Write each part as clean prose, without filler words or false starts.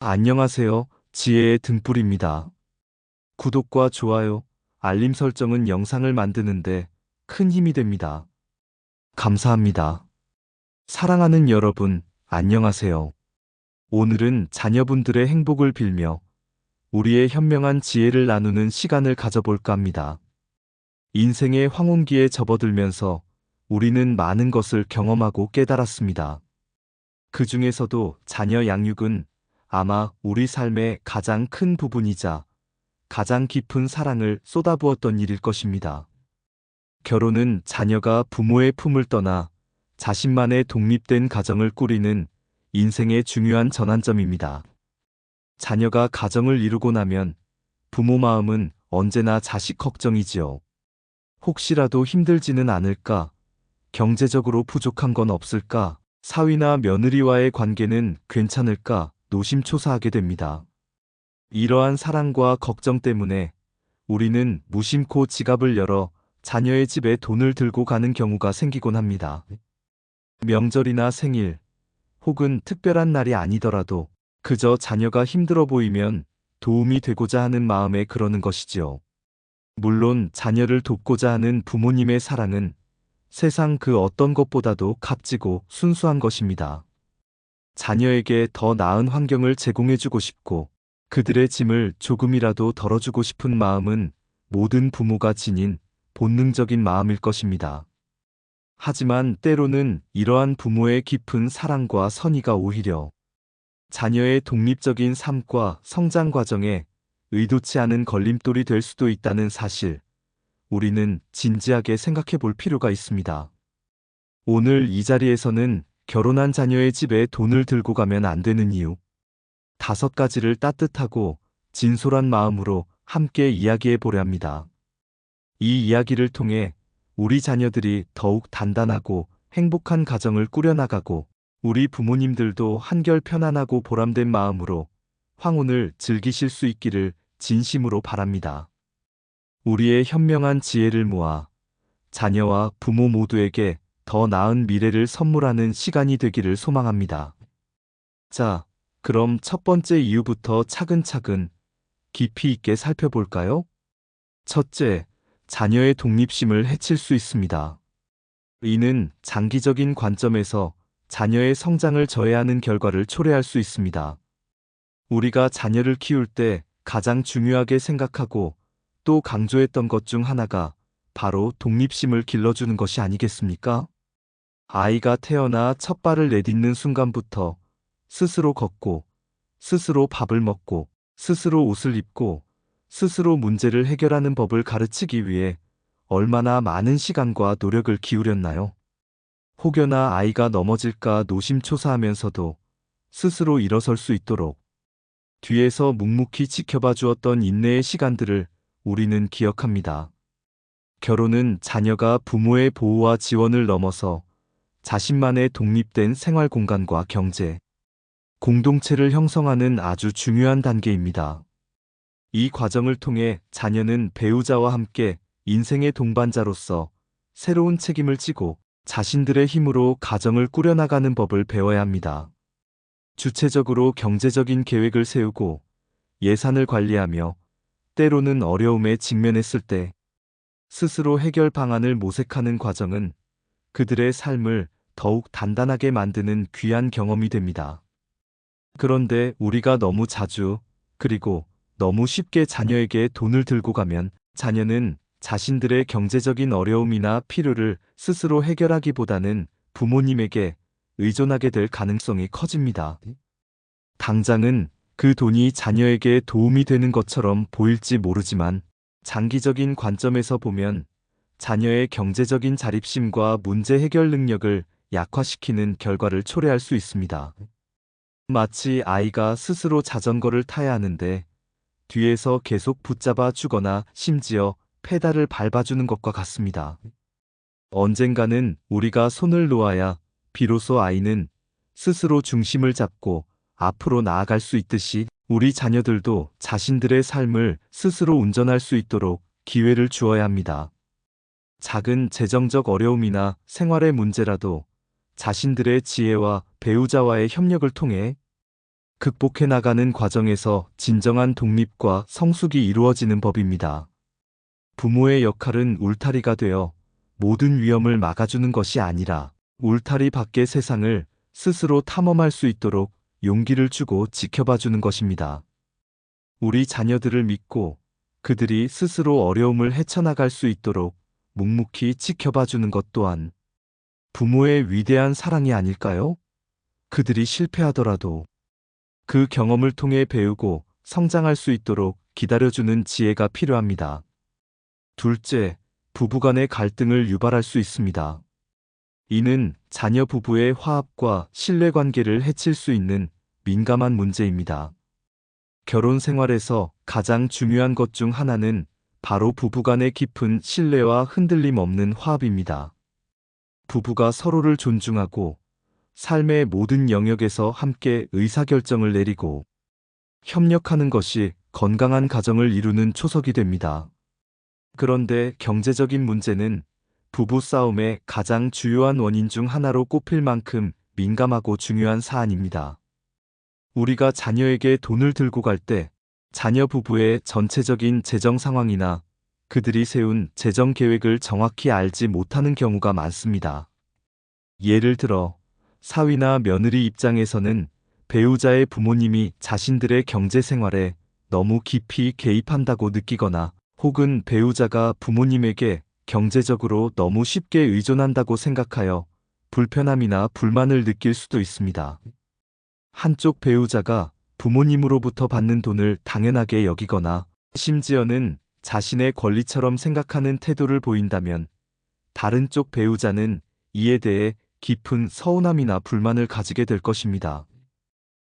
안녕하세요. 지혜의 등불입니다. 구독과 좋아요, 알림 설정은 영상을 만드는데 큰 힘이 됩니다. 감사합니다. 사랑하는 여러분, 안녕하세요. 오늘은 자녀분들의 행복을 빌며 우리의 현명한 지혜를 나누는 시간을 가져볼까 합니다. 인생의 황혼기에 접어들면서 우리는 많은 것을 경험하고 깨달았습니다. 그 중에서도 자녀 양육은 아마 우리 삶의 가장 큰 부분이자 가장 깊은 사랑을 쏟아부었던 일일 것입니다. 결혼은 자녀가 부모의 품을 떠나 자신만의 독립된 가정을 꾸리는 인생의 중요한 전환점입니다. 자녀가 가정을 이루고 나면 부모 마음은 언제나 자식 걱정이지요. 혹시라도 힘들지는 않을까? 경제적으로 부족한 건 없을까? 사위나 며느리와의 관계는 괜찮을까? 노심초사하게 됩니다. 이러한 사랑과 걱정 때문에 우리는 무심코 지갑을 열어 자녀의 집에 돈을 들고 가는 경우가 생기곤 합니다. 명절이나 생일, 혹은 특별한 날이 아니더라도 그저 자녀가 힘들어 보이면 도움이 되고자 하는 마음에 그러는 것이지요. 물론 자녀를 돕고자 하는 부모님의 사랑은 세상 그 어떤 것보다도 값지고 순수한 것입니다. 자녀에게 더 나은 환경을 제공해주고 싶고 그들의 짐을 조금이라도 덜어주고 싶은 마음은 모든 부모가 지닌 본능적인 마음일 것입니다. 하지만 때로는 이러한 부모의 깊은 사랑과 선의가 오히려 자녀의 독립적인 삶과 성장 과정에 의도치 않은 걸림돌이 될 수도 있다는 사실, 우리는 진지하게 생각해 볼 필요가 있습니다. 오늘 이 자리에서는 결혼한 자녀의 집에 돈을 들고 가면 안 되는 이유 5가지를 따뜻하고 진솔한 마음으로 함께 이야기해 보려 합니다. 이 이야기를 통해 우리 자녀들이 더욱 단단하고 행복한 가정을 꾸려나가고 우리 부모님들도 한결 편안하고 보람된 마음으로 황혼을 즐기실 수 있기를 진심으로 바랍니다. 우리의 현명한 지혜를 모아 자녀와 부모 모두에게 더 나은 미래를 선물하는 시간이 되기를 소망합니다. 자, 그럼 첫 번째 이유부터 차근차근 깊이 있게 살펴볼까요? 첫째, 자녀의 독립심을 해칠 수 있습니다. 이는 장기적인 관점에서 자녀의 성장을 저해하는 결과를 초래할 수 있습니다. 우리가 자녀를 키울 때 가장 중요하게 생각하고 또 강조했던 것 중 하나가 바로 독립심을 길러주는 것이 아니겠습니까? 아이가 태어나 첫 발을 내딛는 순간부터 스스로 걷고, 스스로 밥을 먹고, 스스로 옷을 입고, 스스로 문제를 해결하는 법을 가르치기 위해 얼마나 많은 시간과 노력을 기울였나요? 혹여나 아이가 넘어질까 노심초사하면서도 스스로 일어설 수 있도록 뒤에서 묵묵히 지켜봐 주었던 인내의 시간들을 우리는 기억합니다. 결혼은 자녀가 부모의 보호와 지원을 넘어서 자신만의 독립된 생활 공간과 경제, 공동체를 형성하는 아주 중요한 단계입니다. 이 과정을 통해 자녀는 배우자와 함께 인생의 동반자로서 새로운 책임을 지고 자신들의 힘으로 가정을 꾸려나가는 법을 배워야 합니다. 주체적으로 경제적인 계획을 세우고 예산을 관리하며 때로는 어려움에 직면했을 때 스스로 해결 방안을 모색하는 과정은 그들의 삶을 더욱 단단하게 만드는 귀한 경험이 됩니다. 그런데 우리가 너무 자주, 그리고 너무 쉽게 자녀에게 돈을 들고 가면 자녀는 자신들의 경제적인 어려움이나 필요를 스스로 해결하기보다는 부모님에게 의존하게 될 가능성이 커집니다. 당장은 그 돈이 자녀에게 도움이 되는 것처럼 보일지 모르지만 장기적인 관점에서 보면 자녀의 경제적인 자립심과 문제 해결 능력을 약화시키는 결과를 초래할 수 있습니다. 마치 아이가 스스로 자전거를 타야 하는데 뒤에서 계속 붙잡아 주거나 심지어 페달을 밟아주는 것과 같습니다. 언젠가는 우리가 손을 놓아야 비로소 아이는 스스로 중심을 잡고 앞으로 나아갈 수 있듯이 우리 자녀들도 자신들의 삶을 스스로 운전할 수 있도록 기회를 주어야 합니다. 작은 재정적 어려움이나 생활의 문제라도 자신들의 지혜와 배우자와의 협력을 통해 극복해 나가는 과정에서 진정한 독립과 성숙이 이루어지는 법입니다. 부모의 역할은 울타리가 되어 모든 위험을 막아주는 것이 아니라 울타리 밖의 세상을 스스로 탐험할 수 있도록 용기를 주고 지켜봐주는 것입니다. 우리 자녀들을 믿고 그들이 스스로 어려움을 헤쳐나갈 수 있도록 묵묵히 지켜봐주는 것 또한 부모의 위대한 사랑이 아닐까요? 그들이 실패하더라도 그 경험을 통해 배우고 성장할 수 있도록 기다려주는 지혜가 필요합니다. 둘째, 부부간의 갈등을 유발할 수 있습니다. 이는 자녀 부부의 화합과 신뢰관계를 해칠 수 있는 민감한 문제입니다. 결혼 생활에서 가장 중요한 것 중 하나는 바로 부부간의 깊은 신뢰와 흔들림 없는 화합입니다. 부부가 서로를 존중하고 삶의 모든 영역에서 함께 의사결정을 내리고 협력하는 것이 건강한 가정을 이루는 초석이 됩니다. 그런데 경제적인 문제는 부부 싸움의 가장 주요한 원인 중 하나로 꼽힐 만큼 민감하고 중요한 사안입니다. 우리가 자녀에게 돈을 들고 갈 때 자녀 부부의 전체적인 재정 상황이나 그들이 세운 재정 계획을 정확히 알지 못하는 경우가 많습니다. 예를 들어 사위나 며느리 입장에서는 배우자의 부모님이 자신들의 경제 생활에 너무 깊이 개입한다고 느끼거나 혹은 배우자가 부모님에게 경제적으로 너무 쉽게 의존한다고 생각하여 불편함이나 불만을 느낄 수도 있습니다. 한쪽 배우자가 부모님으로부터 받는 돈을 당연하게 여기거나 심지어는 자신의 권리처럼 생각하는 태도를 보인다면 다른 쪽 배우자는 이에 대해 깊은 서운함이나 불만을 가지게 될 것입니다.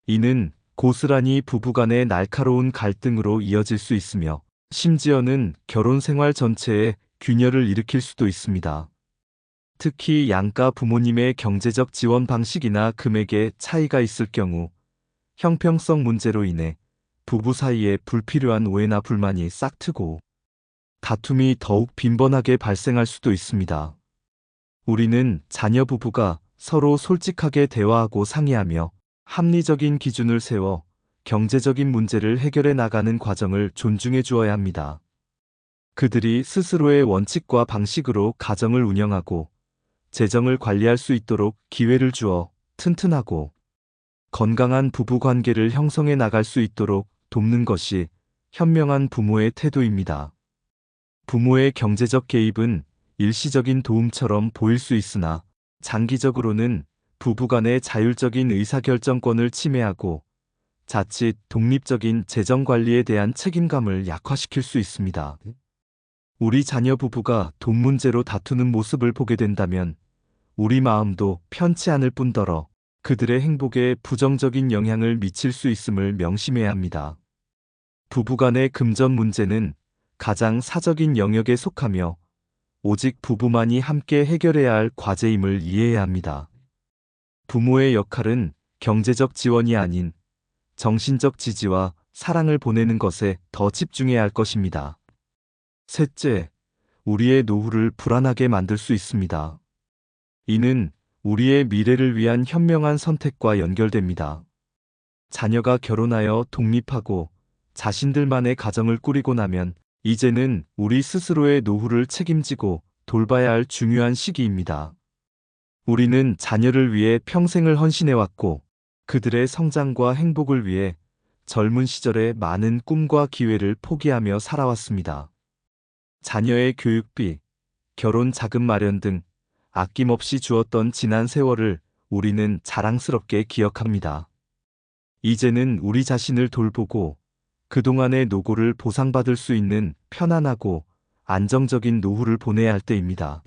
이는 고스란히 부부간의 날카로운 갈등으로 이어질 수 있으며 심지어는 결혼 생활 전체에 균열을 일으킬 수도 있습니다. 특히 양가 부모님의 경제적 지원 방식이나 금액에 차이가 있을 경우 형평성 문제로 인해 부부 사이에 불필요한 오해나 불만이 싹트고 다툼이 더욱 빈번하게 발생할 수도 있습니다. 우리는 자녀 부부가 서로 솔직하게 대화하고 상의하며 합리적인 기준을 세워 경제적인 문제를 해결해 나가는 과정을 존중해 주어야 합니다. 그들이 스스로의 원칙과 방식으로 가정을 운영하고 재정을 관리할 수 있도록 기회를 주어 튼튼하고 건강한 부부 관계를 형성해 나갈 수 있도록 돕는 것이 현명한 부모의 태도입니다. 부모의 경제적 개입은 일시적인 도움처럼 보일 수 있으나 장기적으로는 부부간의 자율적인 의사결정권을 침해하고 자칫 독립적인 재정 관리에 대한 책임감을 약화시킬 수 있습니다. 우리 자녀 부부가 돈 문제로 다투는 모습을 보게 된다면 우리 마음도 편치 않을 뿐더러 그들의 행복에 부정적인 영향을 미칠 수 있음을 명심해야 합니다. 부부간의 금전 문제는 가장 사적인 영역에 속하며 오직 부부만이 함께 해결해야 할 과제임을 이해해야 합니다. 부모의 역할은 경제적 지원이 아닌 정신적 지지와 사랑을 보내는 것에 더 집중해야 할 것입니다. 셋째, 우리의 노후를 불안하게 만들 수 있습니다. 이는 우리의 미래를 위한 현명한 선택과 연결됩니다. 자녀가 결혼하여 독립하고 자신들만의 가정을 꾸리고 나면 이제는 우리 스스로의 노후를 책임지고 돌봐야 할 중요한 시기입니다. 우리는 자녀를 위해 평생을 헌신해왔고 그들의 성장과 행복을 위해 젊은 시절에 많은 꿈과 기회를 포기하며 살아왔습니다. 자녀의 교육비, 결혼 자금 마련 등 아낌없이 주었던 지난 세월을 우리는 자랑스럽게 기억합니다. 이제는 우리 자신을 돌보고 그동안의 노고를 보상받을 수 있는 편안하고 안정적인 노후를 보내야 할 때입니다.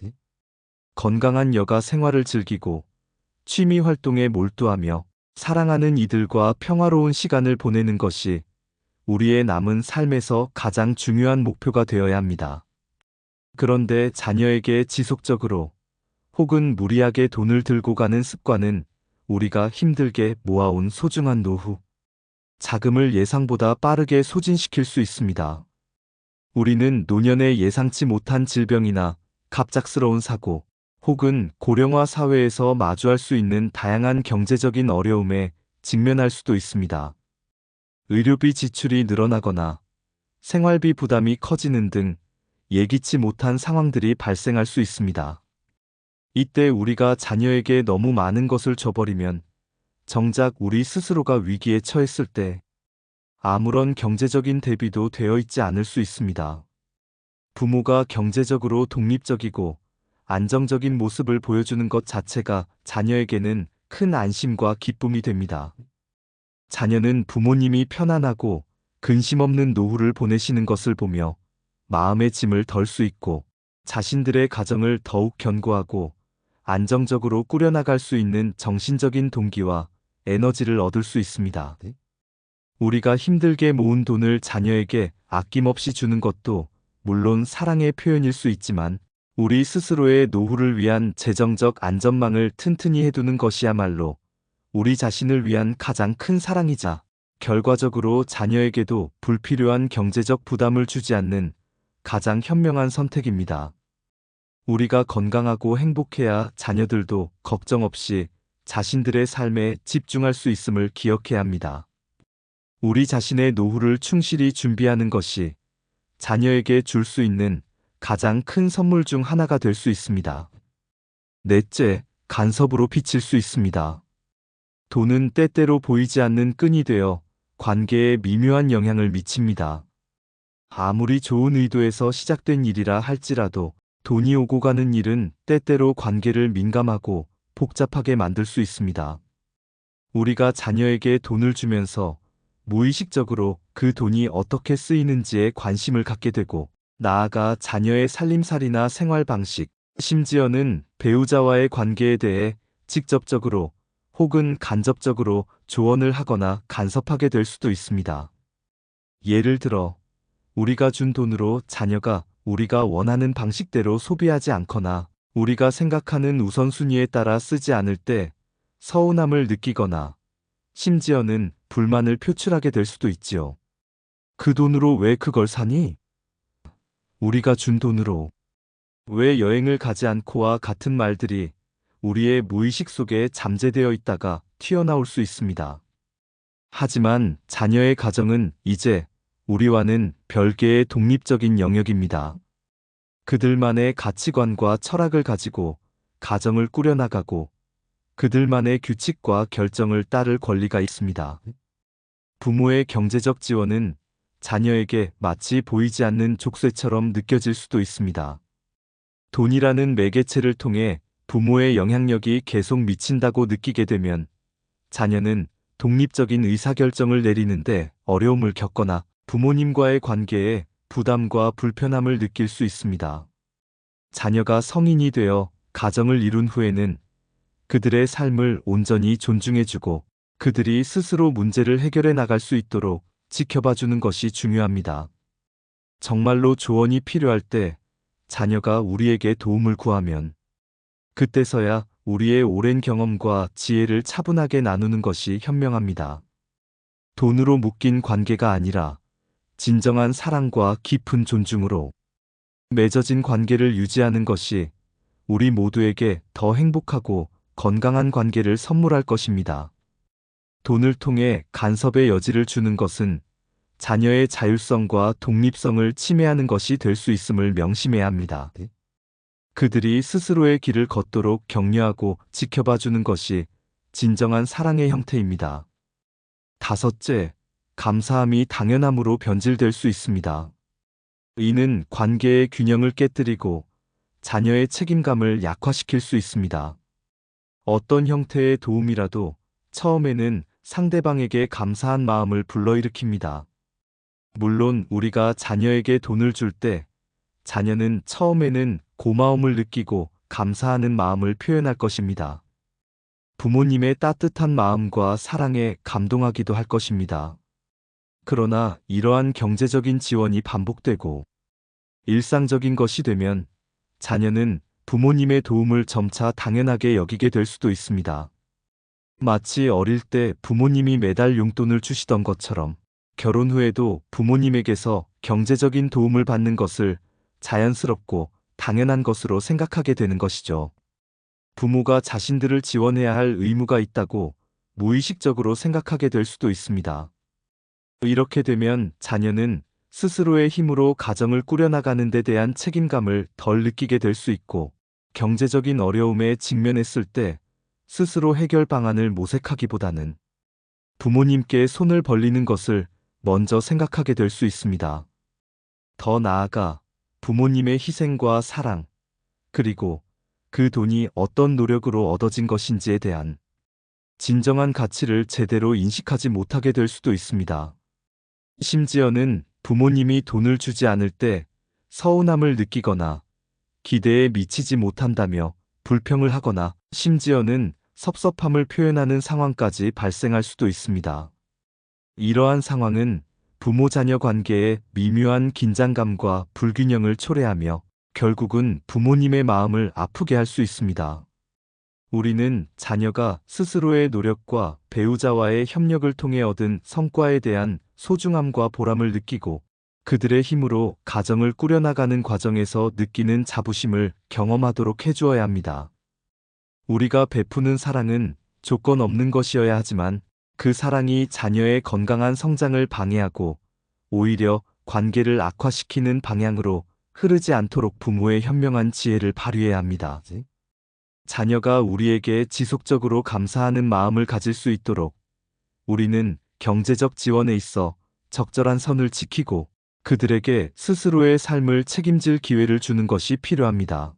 건강한 여가 생활을 즐기고 취미 활동에 몰두하며 사랑하는 이들과 평화로운 시간을 보내는 것이 우리의 남은 삶에서 가장 중요한 목표가 되어야 합니다. 그런데 자녀에게 지속적으로 혹은 무리하게 돈을 들고 가는 습관은 우리가 힘들게 모아온 소중한 노후, 자금을 예상보다 빠르게 소진시킬 수 있습니다. 우리는 노년에 예상치 못한 질병이나 갑작스러운 사고, 혹은 고령화 사회에서 마주할 수 있는 다양한 경제적인 어려움에 직면할 수도 있습니다. 의료비 지출이 늘어나거나 생활비 부담이 커지는 등 예기치 못한 상황들이 발생할 수 있습니다. 이때 우리가 자녀에게 너무 많은 것을 줘버리면 정작 우리 스스로가 위기에 처했을 때 아무런 경제적인 대비도 되어 있지 않을 수 있습니다. 부모가 경제적으로 독립적이고 안정적인 모습을 보여주는 것 자체가 자녀에게는 큰 안심과 기쁨이 됩니다. 자녀는 부모님이 편안하고 근심 없는 노후를 보내시는 것을 보며 마음의 짐을 덜 수 있고 자신들의 가정을 더욱 견고하고 안정적으로 꾸려나갈 수 있는 정신적인 동기와 에너지를 얻을 수 있습니다. 우리가 힘들게 모은 돈을 자녀에게 아낌없이 주는 것도 물론 사랑의 표현일 수 있지만 우리 스스로의 노후를 위한 재정적 안전망을 튼튼히 해두는 것이야말로 우리 자신을 위한 가장 큰 사랑이자 결과적으로 자녀에게도 불필요한 경제적 부담을 주지 않는 가장 현명한 선택입니다. 우리가 건강하고 행복해야 자녀들도 걱정 없이 자신들의 삶에 집중할 수 있음을 기억해야 합니다. 우리 자신의 노후를 충실히 준비하는 것이 자녀에게 줄 수 있는 가장 큰 선물 중 하나가 될 수 있습니다. 넷째, 간섭으로 비칠 수 있습니다. 돈은 때때로 보이지 않는 끈이 되어 관계에 미묘한 영향을 미칩니다. 아무리 좋은 의도에서 시작된 일이라 할지라도 돈이 오고 가는 일은 때때로 관계를 민감하고 복잡하게 만들 수 있습니다. 우리가 자녀에게 돈을 주면서 무의식적으로 그 돈이 어떻게 쓰이는지에 관심을 갖게 되고 나아가 자녀의 살림살이나 생활 방식, 심지어는 배우자와의 관계에 대해 직접적으로 혹은 간접적으로 조언을 하거나 간섭하게 될 수도 있습니다. 예를 들어 우리가 준 돈으로 자녀가 우리가 원하는 방식대로 소비하지 않거나 우리가 생각하는 우선순위에 따라 쓰지 않을 때 서운함을 느끼거나 심지어는 불만을 표출하게 될 수도 있지요. 그 돈으로 왜 그걸 사니? 우리가 준 돈으로 왜 여행을 가지 않고와 같은 말들이 우리의 무의식 속에 잠재되어 있다가 튀어나올 수 있습니다. 하지만 자녀의 가정은 이제 우리와는 별개의 독립적인 영역입니다. 그들만의 가치관과 철학을 가지고 가정을 꾸려나가고 그들만의 규칙과 결정을 따를 권리가 있습니다. 부모의 경제적 지원은 자녀에게 마치 보이지 않는 족쇄처럼 느껴질 수도 있습니다. 돈이라는 매개체를 통해 부모의 영향력이 계속 미친다고 느끼게 되면 자녀는 독립적인 의사결정을 내리는데 어려움을 겪거나 부모님과의 관계에 부담과 불편함을 느낄 수 있습니다. 자녀가 성인이 되어 가정을 이룬 후에는 그들의 삶을 온전히 존중해주고 그들이 스스로 문제를 해결해 나갈 수 있도록 지켜봐주는 것이 중요합니다. 정말로 조언이 필요할 때 자녀가 우리에게 도움을 구하면 그때서야 우리의 오랜 경험과 지혜를 차분하게 나누는 것이 현명합니다. 돈으로 묶인 관계가 아니라 진정한 사랑과 깊은 존중으로 맺어진 관계를 유지하는 것이 우리 모두에게 더 행복하고 건강한 관계를 선물할 것입니다. 돈을 통해 간섭의 여지를 주는 것은 자녀의 자율성과 독립성을 침해하는 것이 될 수 있음을 명심해야 합니다. 그들이 스스로의 길을 걷도록 격려하고 지켜봐주는 것이 진정한 사랑의 형태입니다. 다섯째, 감사함이 당연함으로 변질될 수 있습니다. 이는 관계의 균형을 깨뜨리고 자녀의 책임감을 약화시킬 수 있습니다. 어떤 형태의 도움이라도 처음에는 상대방에게 감사한 마음을 불러일으킵니다. 물론 우리가 자녀에게 돈을 줄 때 자녀는 처음에는 고마움을 느끼고 감사하는 마음을 표현할 것입니다. 부모님의 따뜻한 마음과 사랑에 감동하기도 할 것입니다. 그러나 이러한 경제적인 지원이 반복되고 일상적인 것이 되면 자녀는 부모님의 도움을 점차 당연하게 여기게 될 수도 있습니다. 마치 어릴 때 부모님이 매달 용돈을 주시던 것처럼 결혼 후에도 부모님에게서 경제적인 도움을 받는 것을 자연스럽고 당연한 것으로 생각하게 되는 것이죠. 부모가 자신들을 지원해야 할 의무가 있다고 무의식적으로 생각하게 될 수도 있습니다. 이렇게 되면 자녀는 스스로의 힘으로 가정을 꾸려나가는 데 대한 책임감을 덜 느끼게 될 수 있고, 경제적인 어려움에 직면했을 때 스스로 해결 방안을 모색하기보다는 부모님께 손을 벌리는 것을 먼저 생각하게 될 수 있습니다. 더 나아가 부모님의 희생과 사랑, 그리고 그 돈이 어떤 노력으로 얻어진 것인지에 대한 진정한 가치를 제대로 인식하지 못하게 될 수도 있습니다. 심지어는 부모님이 돈을 주지 않을 때 서운함을 느끼거나 기대에 미치지 못한다며 불평을 하거나 심지어는 섭섭함을 표현하는 상황까지 발생할 수도 있습니다. 이러한 상황은 부모-자녀 관계에 미묘한 긴장감과 불균형을 초래하며 결국은 부모님의 마음을 아프게 할 수 있습니다. 우리는 자녀가 스스로의 노력과 배우자와의 협력을 통해 얻은 성과에 대한 소중함과 보람을 느끼고 그들의 힘으로 가정을 꾸려나가는 과정에서 느끼는 자부심을 경험하도록 해주어야 합니다. 우리가 베푸는 사랑은 조건 없는 것이어야 하지만 그 사랑이 자녀의 건강한 성장을 방해하고 오히려 관계를 악화시키는 방향으로 흐르지 않도록 부모의 현명한 지혜를 발휘해야 합니다. 자녀가 우리에게 지속적으로 감사하는 마음을 가질 수 있도록 우리는 경제적 지원에 있어 적절한 선을 지키고 그들에게 스스로의 삶을 책임질 기회를 주는 것이 필요합니다.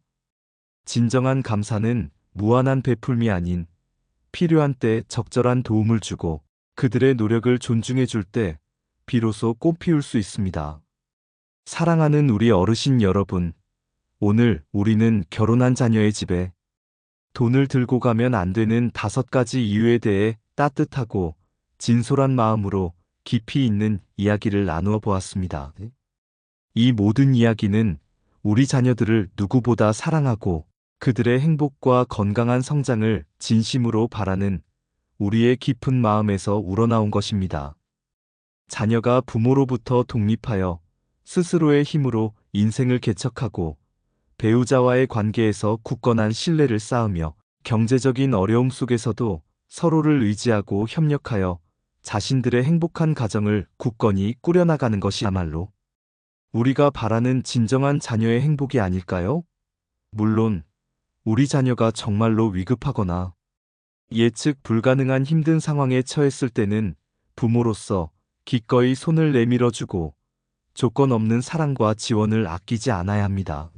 진정한 감사는 무한한 베풀미 아닌 필요한 때 적절한 도움을 주고 그들의 노력을 존중해 줄 때 비로소 꽃 피울 수 있습니다. 사랑하는 우리 어르신 여러분, 오늘 우리는 결혼한 자녀의 집에 돈을 들고 가면 안 되는 5가지 이유에 대해 따뜻하고 진솔한 마음으로 깊이 있는 이야기를 나누어 보았습니다. 이 모든 이야기는 우리 자녀들을 누구보다 사랑하고 그들의 행복과 건강한 성장을 진심으로 바라는 우리의 깊은 마음에서 우러나온 것입니다. 자녀가 부모로부터 독립하여 스스로의 힘으로 인생을 개척하고 배우자와의 관계에서 굳건한 신뢰를 쌓으며 경제적인 어려움 속에서도 서로를 의지하고 협력하여 자신들의 행복한 가정을 굳건히 꾸려나가는 것이야말로 우리가 바라는 진정한 자녀의 행복이 아닐까요? 물론 우리 자녀가 정말로 위급하거나 예측 불가능한 힘든 상황에 처했을 때는 부모로서 기꺼이 손을 내밀어주고 조건 없는 사랑과 지원을 아끼지 않아야 합니다.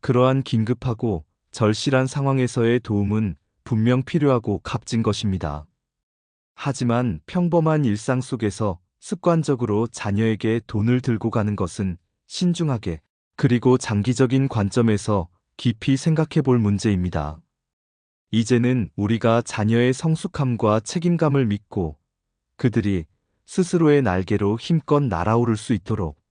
그러한 긴급하고 절실한 상황에서의 도움은 분명 필요하고 값진 것입니다. 하지만 평범한 일상 속에서 습관적으로 자녀에게 돈을 들고 가는 것은 신중하게 그리고 장기적인 관점에서 깊이 생각해 볼 문제입니다. 이제는 우리가 자녀의 성숙함과 책임감을 믿고 그들이 스스로의 날개로 힘껏 날아오를 수 있도록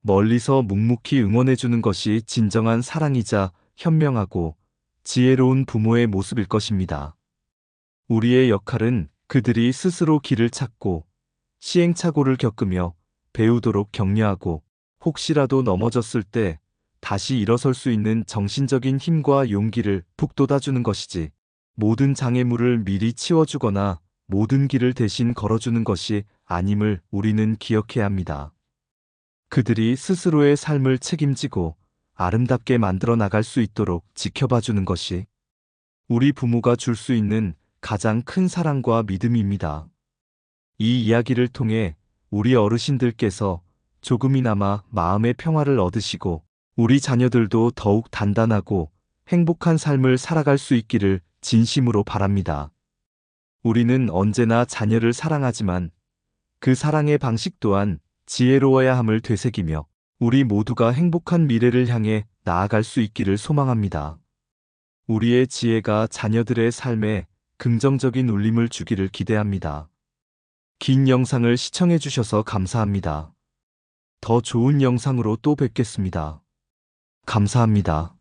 멀리서 묵묵히 응원해주는 것이 진정한 사랑이자 현명하고 지혜로운 부모의 모습일 것입니다. 우리의 역할은 그들이 스스로 길을 찾고 시행착오를 겪으며 배우도록 격려하고 혹시라도 넘어졌을 때 다시 일어설 수 있는 정신적인 힘과 용기를 북돋아주는 것이지 모든 장애물을 미리 치워주거나 모든 길을 대신 걸어주는 것이 아님을 우리는 기억해야 합니다. 그들이 스스로의 삶을 책임지고 아름답게 만들어 나갈 수 있도록 지켜봐주는 것이 우리 부모가 줄 수 있는 가장 큰 사랑과 믿음입니다. 이 이야기를 통해 우리 어르신들께서 조금이나마 마음의 평화를 얻으시고 우리 자녀들도 더욱 단단하고 행복한 삶을 살아갈 수 있기를 진심으로 바랍니다. 우리는 언제나 자녀를 사랑하지만 그 사랑의 방식 또한 지혜로워야 함을 되새기며 우리 모두가 행복한 미래를 향해 나아갈 수 있기를 소망합니다. 우리의 지혜가 자녀들의 삶에 긍정적인 울림을 주기를 기대합니다. 긴 영상을 시청해 주셔서 감사합니다. 더 좋은 영상으로 또 뵙겠습니다. 감사합니다.